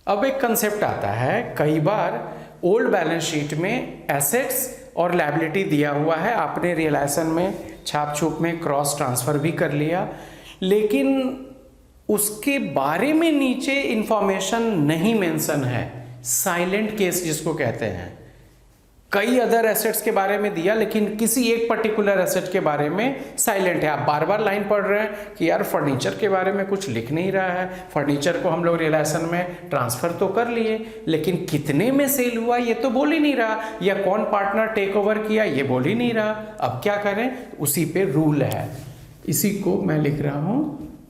अब एक कंसेप्ट आता है, कई बार ओल्ड बैलेंस शीट में एसेट्स और लायबिलिटी दिया हुआ है, आपने रियलाइजेशन में छाप छूप में क्रॉस ट्रांसफर भी कर लिया, लेकिन उसके बारे में नीचे इंफॉर्मेशन नहीं मेंशन है, साइलेंट केस जिसको कहते हैं। कई अदर एसेट्स के बारे में दिया लेकिन किसी एक पर्टिकुलर एसेट के बारे में साइलेंट है। आप बार बार लाइन पढ़ रहे हैं कि यार फर्नीचर के बारे में कुछ लिख नहीं रहा है, फर्नीचर को हम लोग रियलाइजेशन में ट्रांसफर तो कर लिए लेकिन कितने में सेल हुआ ये तो बोल ही नहीं रहा, या कौन पार्टनर टेक ओवर किया ये बोल ही नहीं रहा। अब क्या करें, उसी पे रूल है, इसी को मैं लिख रहा हूं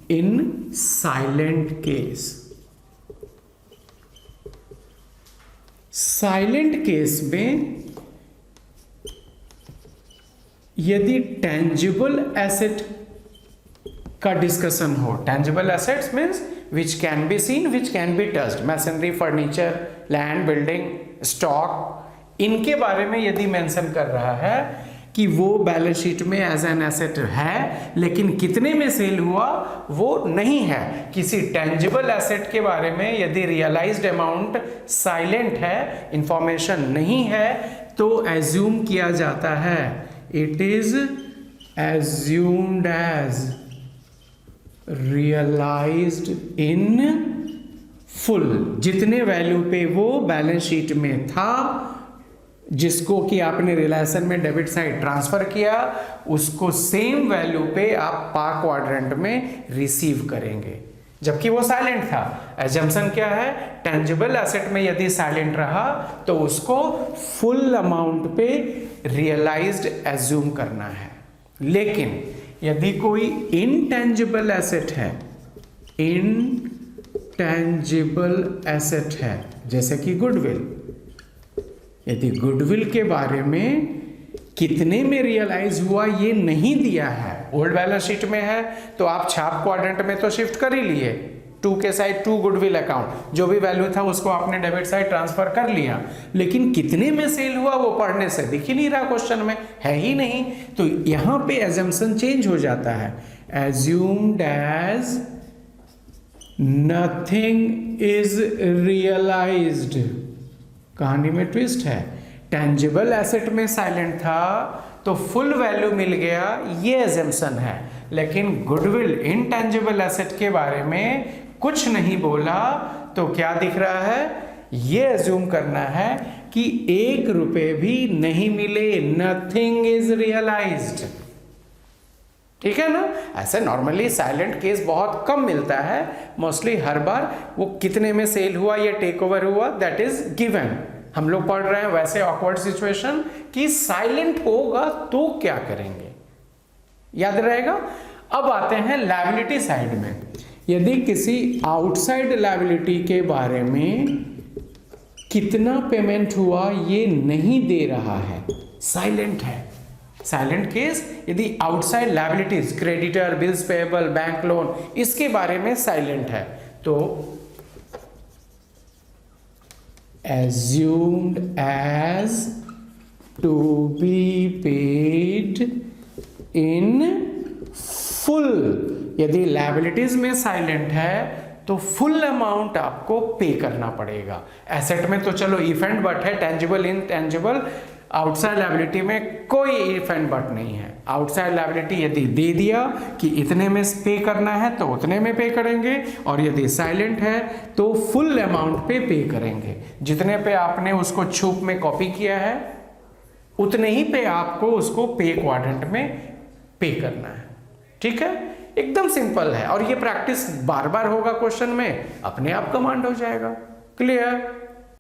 इन साइलेंट केस। साइलेंट केस में यदि टेंजिबल एसेट का डिस्कशन हो, tangible assets means which can be seen, which can be touched, masonry, furniture, land, building, stock, इनके बारे में यदि मेंशन कर रहा है कि वो बैलेंस शीट में एज एन एसेट है लेकिन कितने में सेल हुआ वो नहीं है, किसी टेंजिबल एसेट के बारे में यदि रियलाइज्ड अमाउंट साइलेंट है, इंफॉर्मेशन नहीं है, तो एज्यूम किया जाता है, it is assumed as realized in full। जितने वैल्यू पे वो बैलेंस शीट में था, जिसको कि आपने रियलाइजेशन में डेबिट साइड ट्रांसफर किया, उसको सेम वैल्यू पे आप पा क्वाड्रेंट में रिसीव करेंगे, जबकि वो साइलेंट था। एजम्पशन क्या है, टेंजिबल एसेट में यदि साइलेंट रहा तो उसको फुल अमाउंट पे रियलाइज्ड एज्यूम करना है। लेकिन यदि कोई इनटेंजिबल एसेट है, इनटेंजिबल एसेट है जैसे कि गुडविल, यदि गुडविल के बारे में कितने में रियलाइज हुआ ये नहीं दिया है, ओल्ड बैलेंस शीट में है तो आप छाप क्वाड्रेंट में तो शिफ्ट कर ही लिए, टू के साइड टू गुडविल अकाउंट, जो भी वैल्यू था उसको आपने डेबिट साइड ट्रांसफर कर लिया, लेकिन कितने में सेल हुआ वो पढ़ने से दिख ही नहीं रहा, क्वेश्चन में है ही नहीं, तो यहां पे एजम्पशन चेंज हो जाता है, assumed as nothing is realised. कहानी में ट्विस्ट है, टेंजिबल एसेट में साइलेंट था तो फुल वैल्यू मिल गया, ये एजम्पशन है, लेकिन गुडविल इनटेंजिबल एसेट के बारे में कुछ नहीं बोला तो क्या दिख रहा है, ये एज्यूम करना है कि 1 रुपए भी नहीं मिले, नथिंग इज रियलाइज्ड। ठीक है ना। ऐसे नॉर्मली साइलेंट केस बहुत कम मिलता है, मोस्टली हर बार वो कितने में सेल हुआ या टेक ओवर हुआ दैट इज गिवन। हम लोग पढ़ रहे हैं वैसे ऑकवर्ड सिचुएशन कि साइलेंट होगा तो क्या करेंगे, याद रहेगा। अब आते हैं लायबिलिटी साइड में, यदि किसी आउटसाइड लायबिलिटी के बारे में कितना पेमेंट हुआ ये नहीं दे रहा है, साइलेंट है, साइलेंट केस यदि outside liabilities, creditor, bills payable, bank loan, इसके बारे में साइलेंट है तो assumed as to be paid in full। यदि लायबिलिटीज में साइलेंट है तो फुल अमाउंट आपको पे करना पड़ेगा। एसेट में तो चलो इफ एंड बट है, टेंजिबल इनटेंजिबल, आउटसाइड लायबिलिटी में कोई इफ एंड बट नहीं है। आउटसाइड लायबिलिटी यदि दे दिया कि इतने में पे करना है तो उतने में पे करेंगे, और यदि साइलेंट है तो फुल अमाउंट पे करेंगे। जितने पे आपने उसको छूप में कॉपी किया है उतने ही पे आपको उसको पे क्वाड्रेंट में पे करना है। ठीक है, एकदम सिंपल है, और ये प्रैक्टिस बार बार होगा क्वेश्चन में, अपने आप कमांड हो जाएगा। क्लियर।